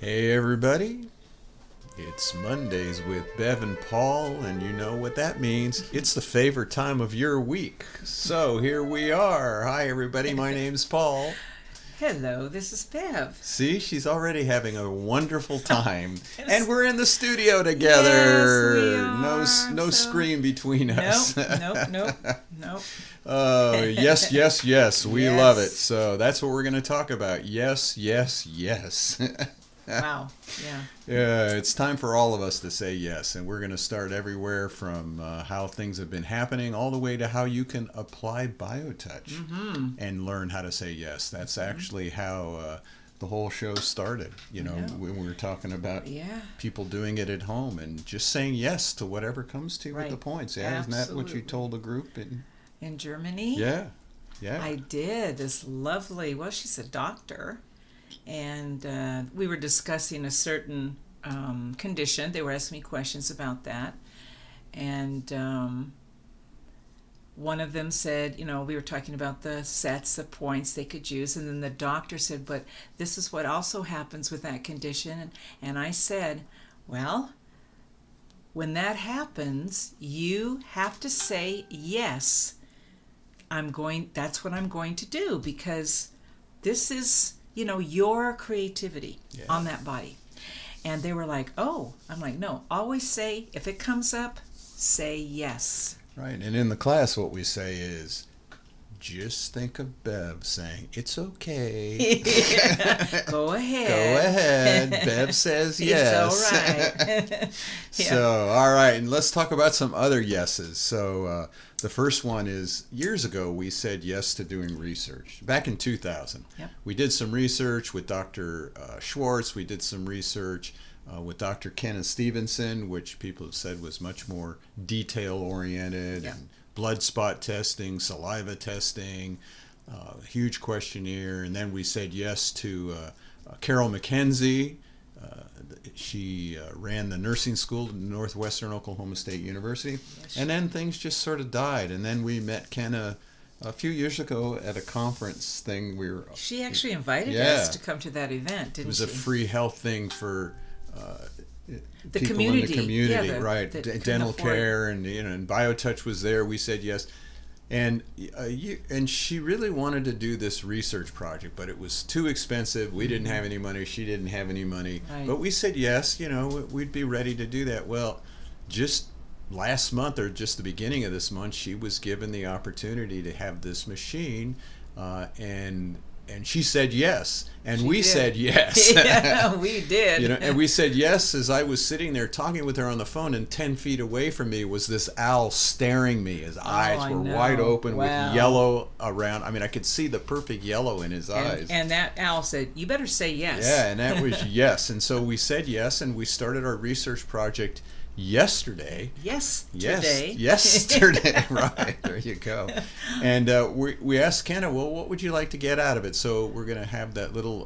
Hey everybody, it's Mondays with Bev and Paul, and you know what that means. It's the favorite time of your week. So here we are. Hi everybody, my name's Paul. Hello, this is Bev. See, she's already having a wonderful time. Yes. And we're in the studio together. Yes, we are. No screen between us. Nope. Oh, yes. We Yes. love it. So that's what we're going to talk about. Yes. Wow, yeah. Yeah, it's time for all of us to say yes, and we're going to start everywhere from how things have been happening all the way to how you can apply BioTouch and learn how to say yes. That's actually how the whole show started. You know, when we were talking about people doing it at home and just saying yes to whatever comes to you with the points. Yeah, Isn't that what you told the group in Germany? Yeah. I did. This lovely, well, she's a doctor. And we were discussing a certain condition. They were asking me questions about that. And one of them said, we were talking about the sets of points they could use. And then the doctor said, but this is what also happens with that condition. And I said, well, when that happens, you have to say, yes, that's what I'm going to do, because this is your creativity on that body. And they were like, oh. I'm like, no, always say, if it comes up, say yes. Right. And in the class, what we say is, just think of Bev saying, it's okay. Go ahead. Go ahead. Bev says yes. It's all right. So, all right. And let's talk about some other yeses. So, the first one is, years ago, we said yes to doing research. Back in 2000. Yep. We did some research with Dr. Schwartz. We did some research with Dr. Kenneth Stevenson, which people have said was much more detail-oriented. Yep. And blood spot testing, saliva testing, huge questionnaire. And then we said yes to Carol McKenzie. She ran the nursing school at Northwestern Oklahoma State University. Yes. And then things just sort of died. And then we met Ken a few years ago at a conference thing. She actually invited us to come to that event, didn't she? It was a free health thing for the people community. in the community, right? Dental care, and and BioTouch was there. We said yes, and she really wanted to do this research project, but it was too expensive. We didn't have any money. She didn't have any money. Right. But we said yes. We'd be ready to do that. Well, just last month, or just the beginning of this month, she was given the opportunity to have this machine, and she said yes, and we said yes. Yeah, we did. And we said yes as I was sitting there talking with her on the phone, and 10 feet away from me was this owl staring me. His eyes were wide open with yellow around. I mean, I could see the perfect yellow in his eyes. And that owl said, you better say yes. Yeah, and that was yes. And so we said yes, and we started our research project yesterday. Yesterday. Right, there you go. And we asked Kenna, well, what would you like to get out of it? So we're going to have that little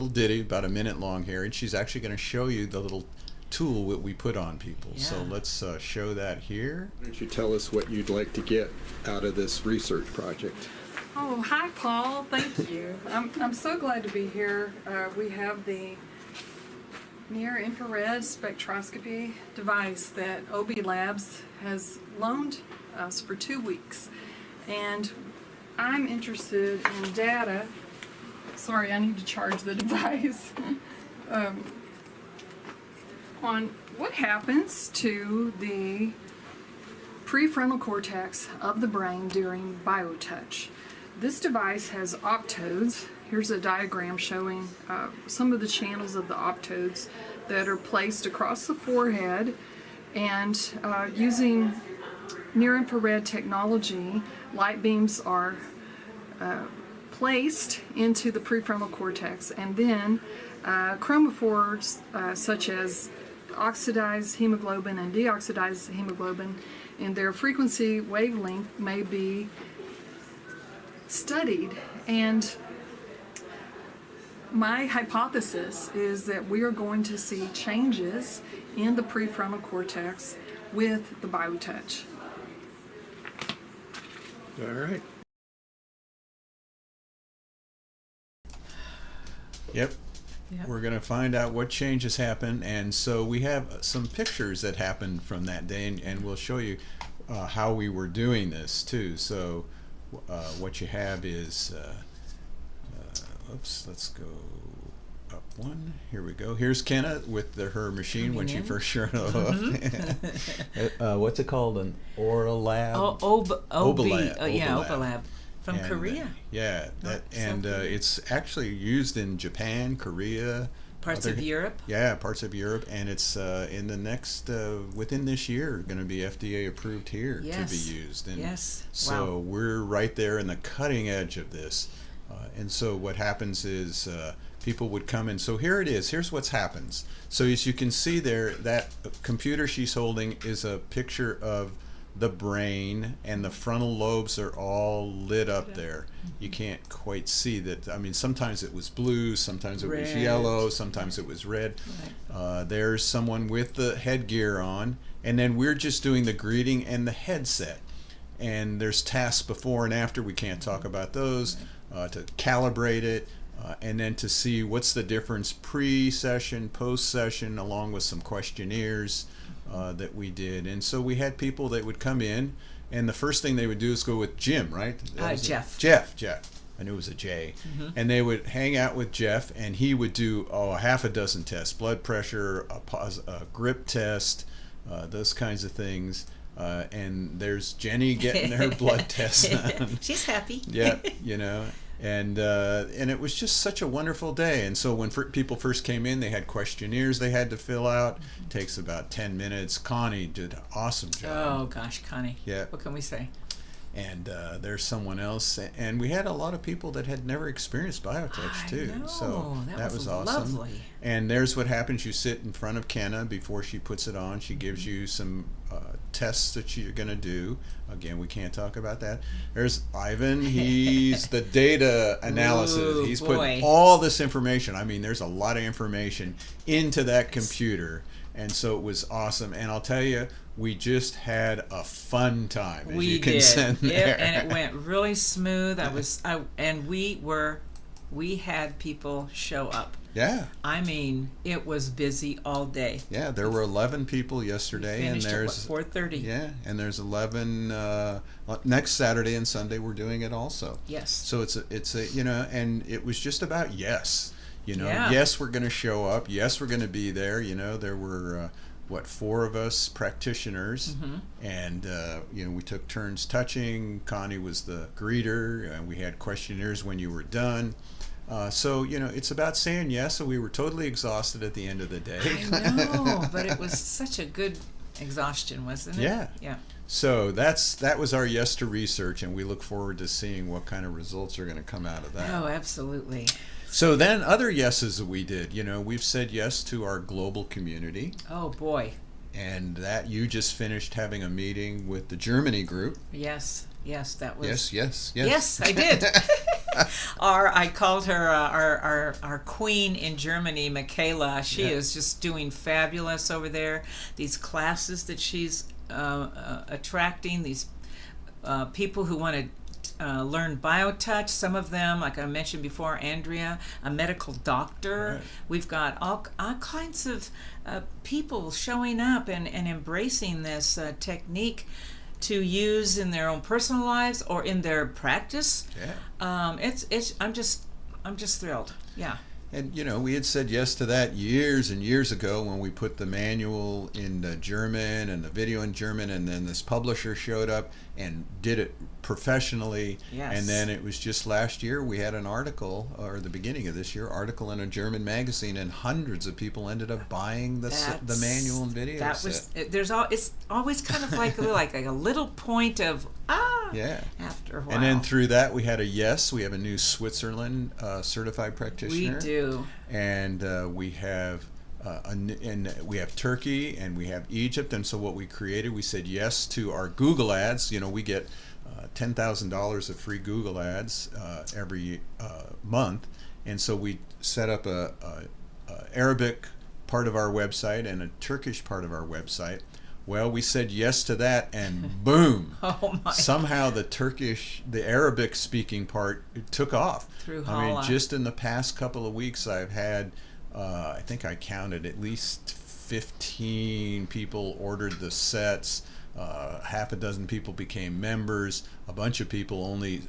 ditty, about a minute long here, and she's actually going to show you the little tool that we put on people. Yeah. So let's show that here. Why don't you tell us what you'd like to get out of this research project? Oh, hi, Paul. Thank you. I'm so glad to be here. We have the near-infrared spectroscopy device that OB Labs has loaned us for 2 weeks. And I'm interested in data. Sorry, I need to charge the device. On what happens to the prefrontal cortex of the brain during BioTouch. This device has optodes. Here's a diagram showing some of the channels of the optodes that are placed across the forehead, and using near-infrared technology, light beams are placed into the prefrontal cortex, and then chromophores such as oxidized hemoglobin and deoxidized hemoglobin and their frequency wavelength may be studied. And my hypothesis is that we are going to see changes in the prefrontal cortex with the BioTouch. All right. Yep. Yep. We're going to find out what changes happen. And so we have some pictures that happened from that day, and we'll show you how we were doing this too. So what you have is, oops, let's go up one. Here we go. Here's Kenna with her machine when she first showed up. What's it called? An Oralab? Obalab. Obalab. Obalab. From Korea. Yeah, it's actually used in Japan, Korea, Parts of Europe. Yeah, parts of Europe, and it's in the next within this year going to be FDA approved here to be used. And yes. So wow. we're right there in the cutting edge of this, and so what happens is people would come in. So here it is. Here's what's happens. So as you can see there, that computer she's holding is a picture of the brain, and the frontal lobes are all lit up there. You can't quite see that. I mean, sometimes it was blue, sometimes it was yellow, sometimes it was red. Right. There's someone with the headgear on, and then we're just doing the greeting and the headset. And there's tasks before and after. We can't talk about those. To calibrate it, and then to see what's the difference pre-session, post-session, along with some questionnaires that we did. And so we had people that would come in, and the first thing they would do is go with Jim, right? Jeff. Jeff. I knew it was a J. Mm-hmm. And they would hang out with Jeff, and he would do a half a dozen tests: blood pressure, a grip test, those kinds of things. And there's Jenny getting her blood test done. She's happy. Yeah, and it was just such a wonderful day. And so when people first came in, they had questionnaires they had to fill out. It takes about 10 minutes. Connie did an awesome job. Oh gosh, Connie. Yeah. What can we say? And there's someone else, and we had a lot of people that had never experienced BioTouch too. I know. So that was awesome. Lovely. And there's what happens: you sit in front of Kenna before she puts it on. She gives you some tests that you're going to do. Again, we can't talk about that. There's Ivan. He's the data analysis. Ooh, He's boy. putting all this information. I mean, there's a lot of information into that computer, and so it was awesome. And I'll tell you, we just had a fun time, as you can sense there. And it went really smooth. We had people show up. Yeah. I mean, it was busy all day. Yeah, there were 11 people yesterday, We finished and there's at 4:30. Yeah, and there's 11 next Saturday and Sunday. We're doing it also. Yes. So it's a and it was just about yes. Yeah. Yes, we're going to show up. Yes, we're going to be there. There were 4 of us practitioners, Mm-hmm. and we took turns touching. Connie was the greeter, and we had questionnaires when you were done. So it's about saying yes. So we were totally exhausted at the end of the day. I know, but it was such a good exhaustion, wasn't it? Yeah. Yeah. So that was our yes to research, and we look forward to seeing what kind of results are going to come out of that. Oh, absolutely. So then other yeses that we did, we've said yes to our global community, Oh boy. and that you just finished having a meeting with the Germany group. Yes, that was. Yes. Yes, I did. I called her our queen in Germany, Michaela. She is just doing fabulous over there. These classes that she's attracting, these people who want to learn BioTouch. Some of them, like I mentioned before, Andrea, a medical doctor. Right. We've got all kinds of people showing up and embracing this technique to use in their own personal lives or in their practice. Yeah. I'm just thrilled. Yeah. And we had said yes to that years and years ago when we put the manual in German and the video in German, and then this publisher showed up and did it professionally. Yes. And then it was just last year we had an article, or the beginning of this year, article in a German magazine, and hundreds of people ended up buying the manual and video That set. it's always kind of like a little point of Yeah. after a while. And then through that we had a yes. We have a new Switzerland certified practitioner. We do. And we have we have Turkey and we have Egypt. And so what we created, we said yes to our Google ads. We get $10,000 of free Google ads every month, and so we set up a Arabic part of our website and a Turkish part of our website. Well, we said yes to that, and boom! Oh my! Somehow the Arabic speaking part took off. Through I mean, Hala. just in the past couple of weeks, I've had I think I counted at least 15 people ordered the sets. Half a dozen people became members. A bunch of people only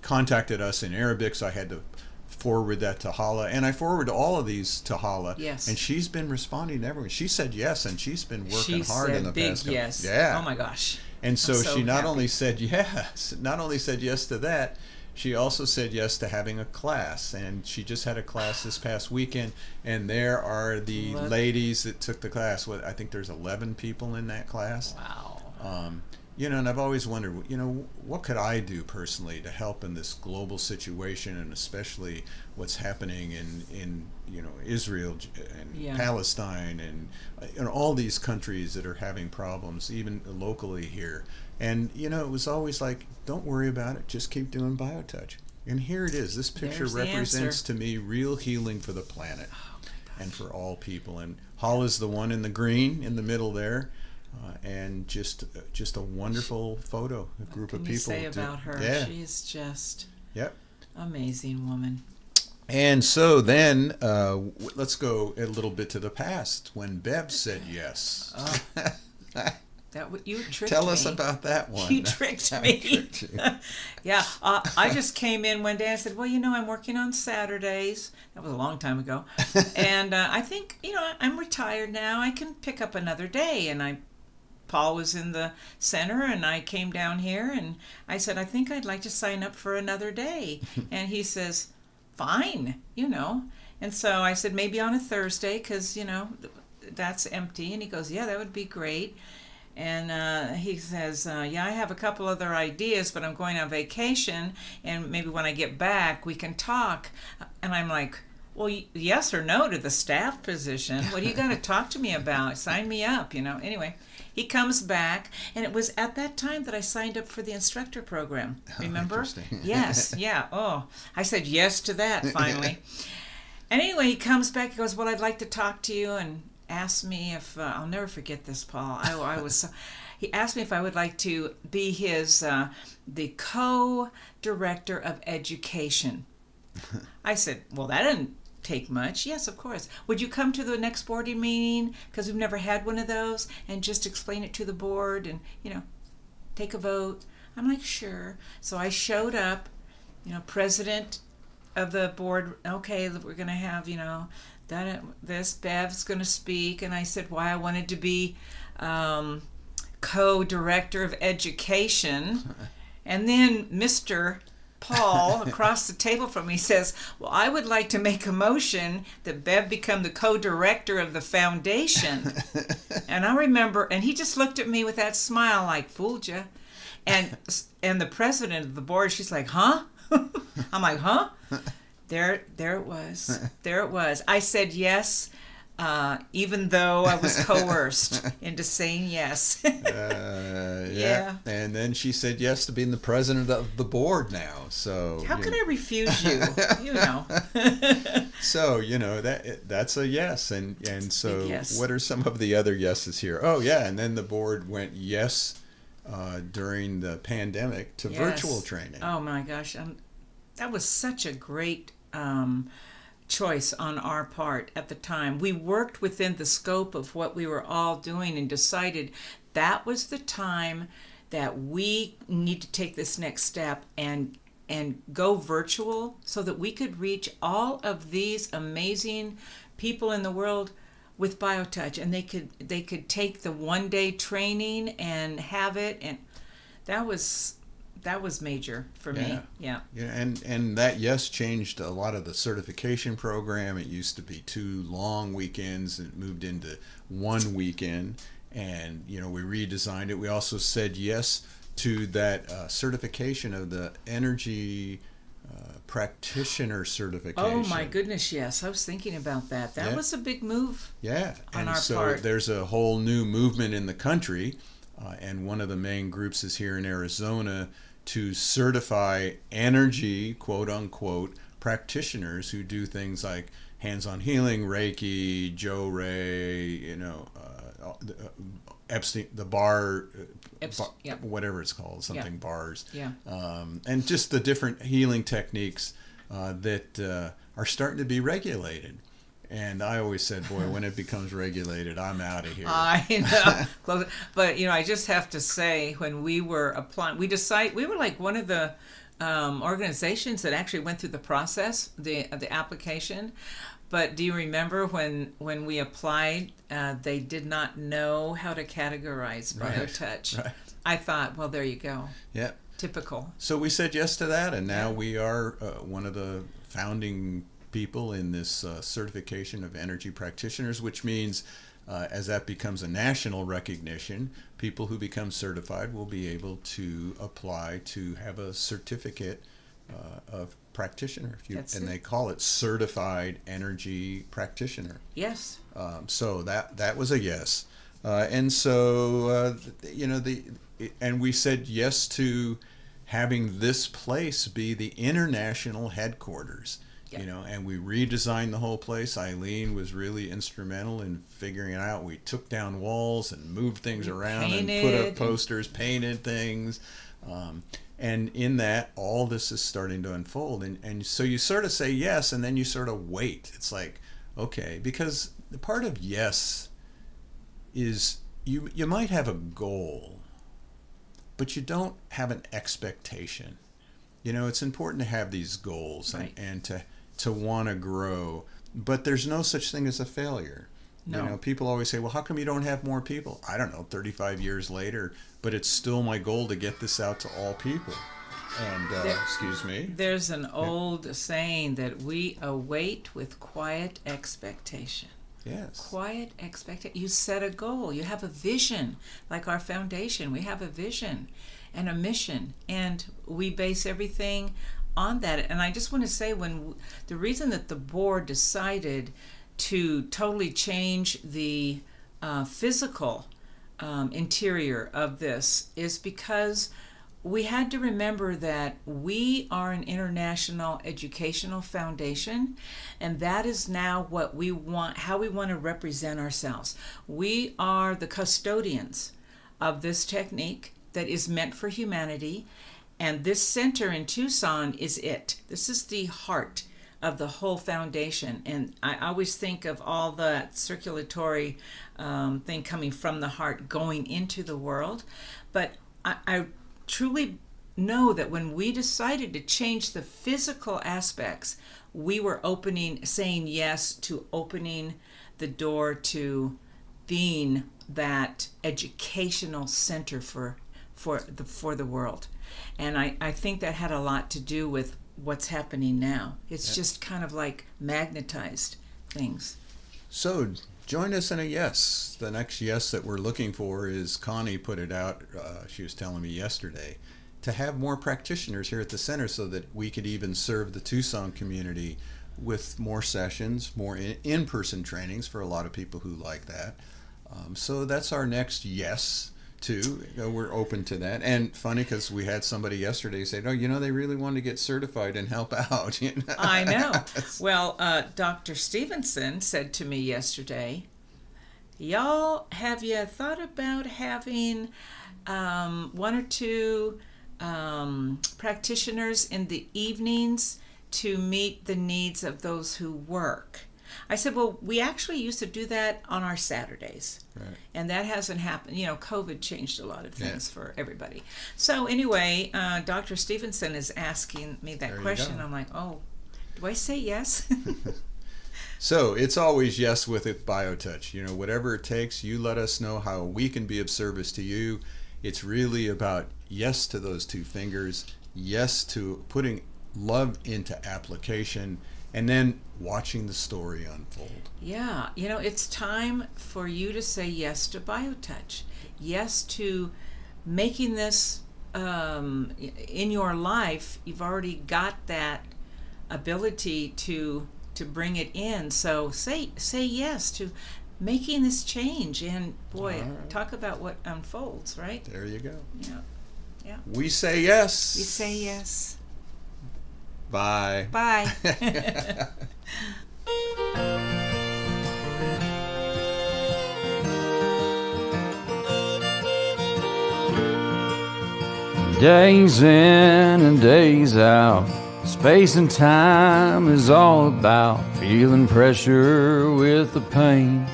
contacted us in Arabic, so I had to forward that to Hala, and I forwarded all of these to Hala. Yes. And she's been responding to everyone. She said yes, and she's been working She hard in said the big past couple. yes. Yeah. Oh my gosh. And so, I'm so she not happy. only said yes, to that, she also said yes to having a class. And she just had a class this past weekend, and there are the Look. ladies that took the class. I think there's 11 people in that class. Wow. And I've always wondered, what could I do personally to help in this global situation, and especially what's happening in Israel and Palestine and all these countries that are having problems, even locally here. And it was always like, don't worry about it, just keep doing BioTouch. And here it is. This picture There's the represents answer. to me real healing for the planet and for all people. And Hala's the one in the green in the middle there. And just a wonderful photo, a group of What can you people. say about her? Yeah. She's just Yep. amazing woman. And so then let's go a little bit to the past when Bev said yes. You tricked Tell me. us about that one. You tricked I me. tricked you. Yeah, I just came in one day. I said, well, I'm working on Saturdays. That was a long time ago. And I think, I'm retired now. I can pick up another day. And Paul was in the center, and I came down here, and I said, I think I'd like to sign up for another day. And he says, fine, And so I said, maybe on a Thursday, because, that's empty. And he goes, yeah, that would be great. And he says, yeah, I have a couple other ideas, but I'm going on vacation, and maybe when I get back, we can talk. And I'm like, well, yes or no to the staff position? What are you going to talk to me about? Sign me up, Anyway, he comes back, and it was at that time that I signed up for the instructor program. Remember? Interesting. Yes, yeah. Oh, I said yes to that finally. And anyway, he comes back. He goes, well, I'd like to talk to you, and asked me if I'll never forget this, Paul. I was so, he asked me if I would like to be his the co-director of education. I said, well, that didn't take much. Yes, of course. Would you come to the next board meeting, because we've never had one of those, and just explain it to the board and take a vote? I'm like, sure. So I showed up, president of the board. Okay, we're gonna have this Bev's going to speak, and I said why I wanted to be co-director of education, and then Mr. Paul across the table from me says, well, I would like to make a motion that Bev become the co-director of the foundation. And I remember, and he just looked at me with that smile like, fooled ya. And the president of the board, she's like, huh? I'm like, huh? There it was. There it was. I said yes, even though I was coerced into saying yes. Yeah. And then she said yes to being the president of the board now. So how could I refuse you? So that's a yes, and so yes. What are some of the other yeses here? Oh yeah, and then the board went yes during the pandemic to virtual training. Oh my gosh, that was such a great choice on our part at the time. We worked within the scope of what we were all doing and decided that was the time that we need to take this next step and go virtual so that we could reach all of these amazing people in the world with BioTouch, and they could take the one-day training and have it, and that was major for me. Yeah. And that yes changed a lot of the certification program. It used to be 2 long weekends, and it moved into 1 weekend, and we redesigned it. We also said yes to that certification of the energy practitioner certification. Oh my goodness, yes. I was thinking about that. That was a big move. Yeah. On our so part. There's a whole new movement in the country, and one of the main groups is here in Arizona to certify energy, quote unquote, practitioners who do things like hands-on healing, Reiki, Joe Ray, Epstein, the bar, Yep. whatever it's called, bars, Yeah. and just the different healing techniques that are starting to be regulated. And I always said, boy, when it becomes regulated, I'm out of here. I know. But, I just have to say, when we were applying, we were like one of the organizations that actually went through the process, the application. But do you remember when we applied, they did not know how to categorize BioTouch? Right. I thought, well, there you go. Yeah. Typical. So we said yes to that, and now we are one of the founding people in this certification of energy practitioners, which means as that becomes a national recognition, people who become certified will be able to apply to have a certificate of practitioner. And they call it certified energy practitioner. Yes. So that was a yes. And so, and we said yes to having this place be the international headquarters. Yeah. And we redesigned the whole place. Eileen was really instrumental in figuring it out. We took down walls and moved things around and put up posters, painted things. And in that, all this is starting to unfold. And so you sort of say yes, and then you sort of wait. It's like, okay, because the part of yes is you might have a goal, but you don't have an expectation. It's important to have these goals and to want to grow, but there's no such thing as a failure. No. People always say, well, how come you don't have more people? I don't know, 35 years later, but it's still my goal to get this out to all people. And, excuse me. There's an old saying that we await with quiet expectation. Yes. Quiet expectation. You set a goal. You have a vision. Like our foundation, we have a vision and a mission, and we base everything on that. And I just want to say, the reason that the board decided to totally change the physical interior of this is because we had to remember that we are an international educational foundation, and that is now what we want, how we want to represent ourselves. We are the custodians of this technique that is meant for humanity, and this center in Tucson is it. This is the heart of the whole foundation. And I always think of all the circulatory thing coming from the heart going into the world. But I truly know that when we decided to change the physical aspects, we were saying yes to opening the door to being that educational center for the world. And I think that had a lot to do with what's happening now. It's just kind of like magnetized things. So join us in a yes. The next yes that we're looking for is, Connie put it out, she was telling me yesterday, to have more practitioners here at the center so that we could even serve the Tucson community with more sessions, more in-person trainings for a lot of people who like that. So that's our next yes. Too. We're open to that. And funny, because we had somebody yesterday say, they really want to get certified and help out. I know. Well, Dr. Stevenson said to me yesterday, y'all, have you thought about having one or two practitioners in the evenings to meet the needs of those who work? I said, well, we actually used to do that on our Saturdays. Right. And that hasn't happened. COVID changed a lot of things for everybody. So anyway, Dr. Stevenson is asking me that question. I'm like, oh, do I say yes? So it's always yes with it, BioTouch. Whatever it takes, you let us know how we can be of service to you. It's really about yes to those two fingers, yes to putting love into application, and then watching the story unfold. Yeah, it's time for you to say yes to BioTouch. Yes to making this in your life. You've already got that ability to bring it in. So say yes to making this change. And boy, talk about what unfolds, right? There you go. Yeah. We say yes. We say yes. Bye. Bye. Days in and days out, Space and time is all about feeling pressure with the pain,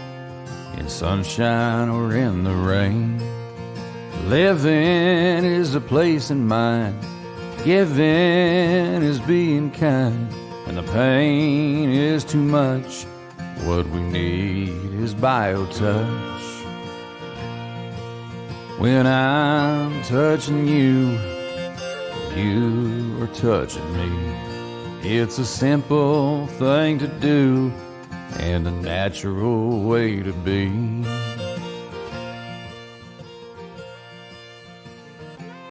in sunshine or in the rain. Living is a place in mind, giving is being kind, and the pain is too much. What we need is BioTouch. When I'm touching you, you are touching me. It's a simple thing to do and a natural way to be.